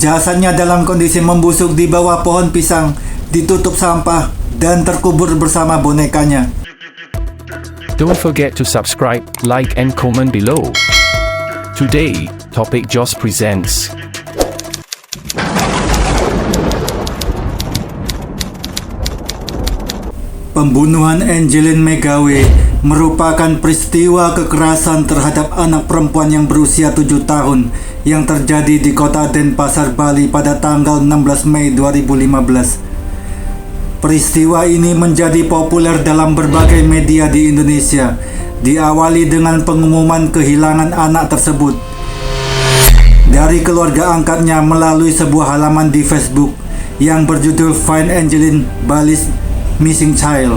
Jasadnya dalam kondisi membusuk di bawah pohon pisang, ditutup sampah, dan terkubur bersama bonekanya. Don't forget to subscribe, like and comment below. Today, Topic Joss presents Pembunuhan Angeline McGawe merupakan peristiwa kekerasan terhadap anak perempuan yang berusia 7 tahun yang terjadi di kota Denpasar, Bali pada tanggal 16 Mei 2015. Peristiwa ini menjadi populer dalam berbagai media di Indonesia, diawali dengan pengumuman kehilangan anak tersebut dari keluarga angkatnya melalui sebuah halaman di Facebook yang berjudul Find Angeline, Bali's Missing Child.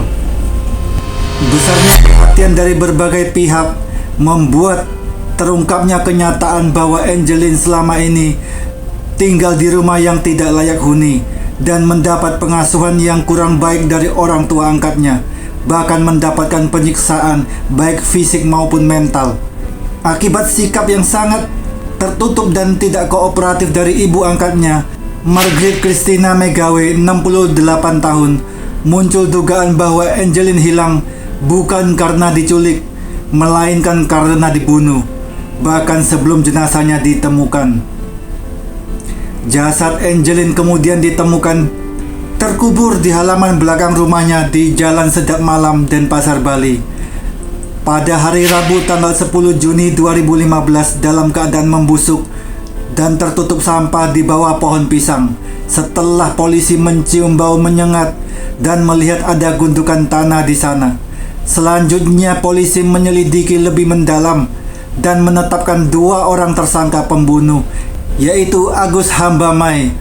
Besarnya perhatian dari berbagai pihak membuat terungkapnya kenyataan bahwa Angeline selama ini tinggal di rumah yang tidak layak huni dan mendapat pengasuhan yang kurang baik dari orang tua angkatnya, bahkan mendapatkan penyiksaan baik fisik maupun mental. Akibat sikap yang sangat tertutup dan tidak kooperatif dari ibu angkatnya, Margaret Christina McGawe, 68 tahun, muncul dugaan bahwa Angeline hilang bukan karena diculik, melainkan karena dibunuh, bahkan sebelum jenazahnya ditemukan. Jasad Angeline kemudian ditemukan terkubur di halaman belakang rumahnya di Jalan Sedap Malam, Denpasar, Bali pada hari Rabu tanggal 10 Juni 2015 dalam keadaan membusuk dan tertutup sampah di bawah pohon pisang setelah polisi mencium bau menyengat dan melihat ada gundukan tanah di sana. Selanjutnya polisi menyelidiki lebih mendalam dan menetapkan 2 orang tersangka pembunuh, yaitu Agus Hambamai,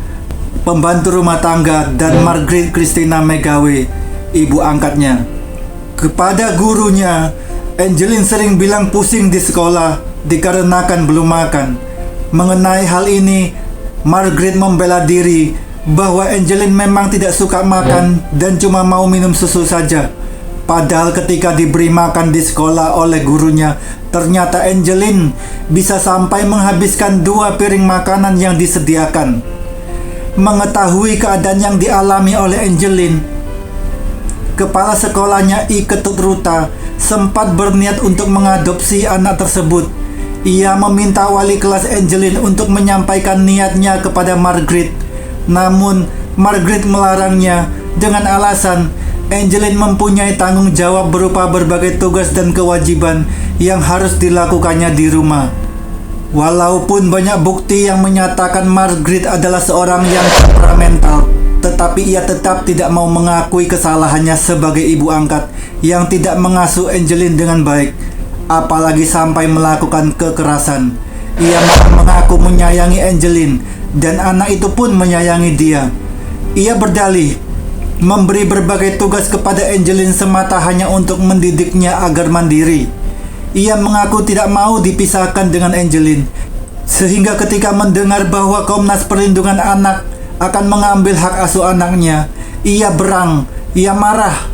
pembantu rumah tangga, dan Margaret Christina McGawe, ibu angkatnya. Kepada gurunya, Angeline sering bilang pusing di sekolah dikarenakan belum makan. Mengenai hal ini, Margaret membela diri bahwa Angeline memang tidak suka makan dan cuma mau minum susu saja. Padahal ketika diberi makan di sekolah oleh gurunya, ternyata Angeline bisa sampai menghabiskan 2 piring makanan yang disediakan. Mengetahui keadaan yang dialami oleh Angeline, kepala sekolahnya I Ketut Ruta sempat berniat untuk mengadopsi anak tersebut. Ia meminta wali kelas Angeline untuk menyampaikan niatnya kepada Margaret, namun Margaret melarangnya dengan alasan Angeline mempunyai tanggung jawab berupa berbagai tugas dan kewajiban yang harus dilakukannya di rumah. Walaupun banyak bukti yang menyatakan Margaret adalah seorang yang temperamental, tetapi ia tetap tidak mau mengakui kesalahannya sebagai ibu angkat yang tidak mengasuh Angeline dengan baik, apalagi sampai melakukan kekerasan. Ia mengaku menyayangi Angeline dan anak itu pun menyayangi dia. Ia berdalih memberi berbagai tugas kepada Angeline semata hanya untuk mendidiknya agar mandiri. Ia mengaku tidak mau dipisahkan dengan Angeline, sehingga ketika mendengar bahwa Komnas Perlindungan Anak akan mengambil hak asuh anaknya, ia berang, ia marah,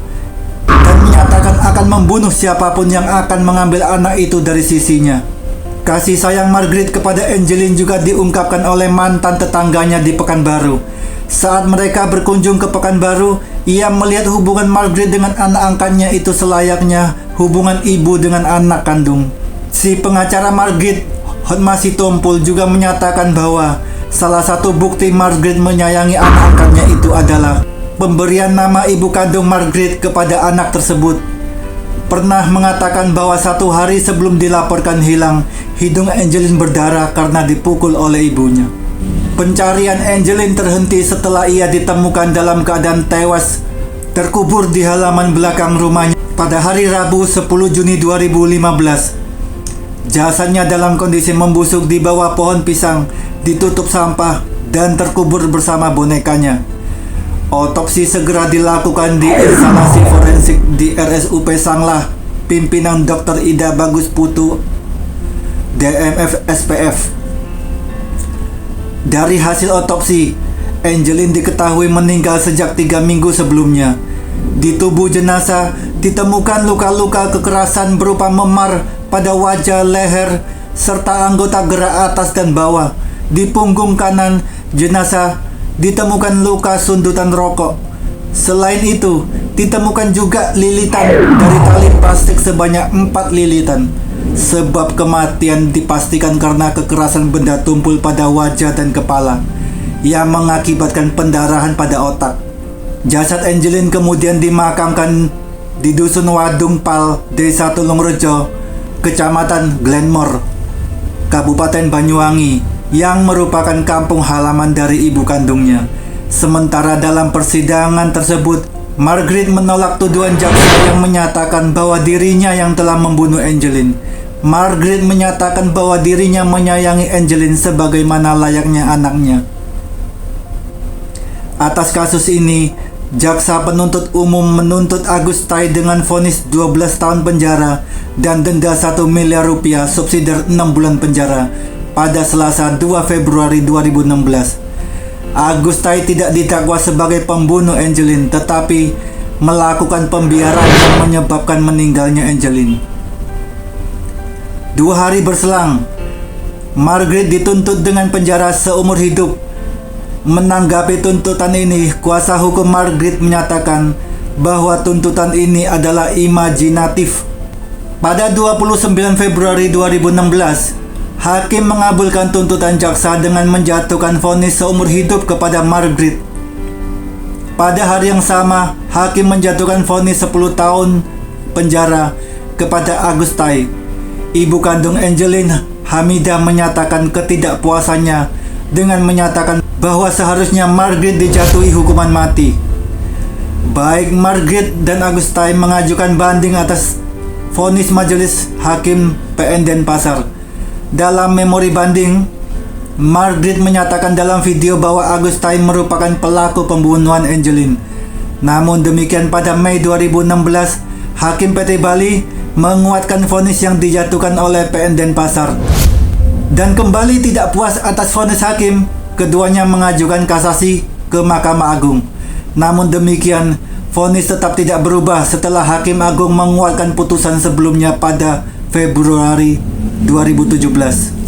dan menyatakan akan membunuh siapapun yang akan mengambil anak itu dari sisinya. Kasih sayang Margaret kepada Angeline juga diungkapkan oleh mantan tetangganya di Pekanbaru. Saat mereka berkunjung ke Pekanbaru, ia melihat hubungan Margaret dengan anak angkatnya itu selayaknya hubungan ibu dengan anak kandung. Si pengacara Margaret, Hotmasi Tompul, juga menyatakan bahwa salah satu bukti Margaret menyayangi anak angkatnya itu adalah pemberian nama ibu kandung Margaret kepada anak tersebut. Pernah mengatakan bahwa 1 hari sebelum dilaporkan hilang, hidung Angeline berdarah karena dipukul oleh ibunya. Pencarian Angeline terhenti setelah ia ditemukan dalam keadaan tewas terkubur di halaman belakang rumahnya pada hari Rabu 10 Juni 2015. Jasadnya dalam kondisi membusuk di bawah pohon pisang, ditutup sampah, dan terkubur bersama bonekanya. Otopsi segera dilakukan di instalasi forensik di RSUP Sanglah, pimpinan Dr. Ida Bagus Putu, DMF SPF. Dari hasil otopsi, Angeline diketahui meninggal sejak 3 minggu sebelumnya. Di tubuh jenazah ditemukan luka-luka kekerasan berupa memar pada wajah, leher, serta anggota gerak atas dan bawah Di punggung kanan jenazah ditemukan luka sundutan rokok. Selain itu, ditemukan juga lilitan dari tali plastik sebanyak 4 lilitan. Sebab kematian dipastikan karena kekerasan benda tumpul pada wajah dan kepala yang mengakibatkan pendarahan pada otak. Jasad Angeline kemudian dimakamkan di Dusun Wadung Pal, Desa Tulungrejo, Kecamatan Glenmore, Kabupaten Banyuwangi, yang merupakan kampung halaman dari ibu kandungnya. Sementara dalam persidangan tersebut, Margaret menolak tuduhan jaksa yang menyatakan bahwa dirinya yang telah membunuh Angeline. Margaret menyatakan bahwa dirinya menyayangi Angeline sebagaimana layaknya anaknya. Atas kasus ini, jaksa penuntut umum menuntut Agustai dengan vonis 12 tahun penjara dan denda 1 miliar rupiah subsidiar 6 bulan penjara pada Selasa 2 Februari 2016. Agustai tidak didakwa sebagai pembunuh Angeline, tetapi melakukan pembiaran yang menyebabkan meninggalnya Angeline. 2 hari berselang, Margaret dituntut dengan penjara seumur hidup. Menanggapi tuntutan ini, kuasa hukum Margaret menyatakan bahwa tuntutan ini adalah imajinatif. Pada 29 Februari 2016, hakim mengabulkan tuntutan jaksa dengan menjatuhkan vonis seumur hidup kepada Margaret. Pada hari yang sama, hakim menjatuhkan vonis 10 tahun penjara kepada Agustai. Ibu kandung Angeline, Hamidah, menyatakan ketidakpuasannya dengan menyatakan bahwa seharusnya Margaret dijatuhi hukuman mati. Baik Margaret dan Agustai mengajukan banding atas vonis Majelis Hakim PN Denpasar. Dalam memori banding, Margaret menyatakan dalam video bahwa Agustai merupakan pelaku pembunuhan Angeline. Namun demikian, pada Mei 2016, Hakim PT Bali menguatkan vonis yang dijatuhkan oleh PN Denpasar. Dan kembali tidak puas atas vonis hakim, keduanya mengajukan kasasi ke Mahkamah Agung. Namun demikian, vonis tetap tidak berubah setelah Hakim Agung menguatkan putusan sebelumnya pada Februari 2017.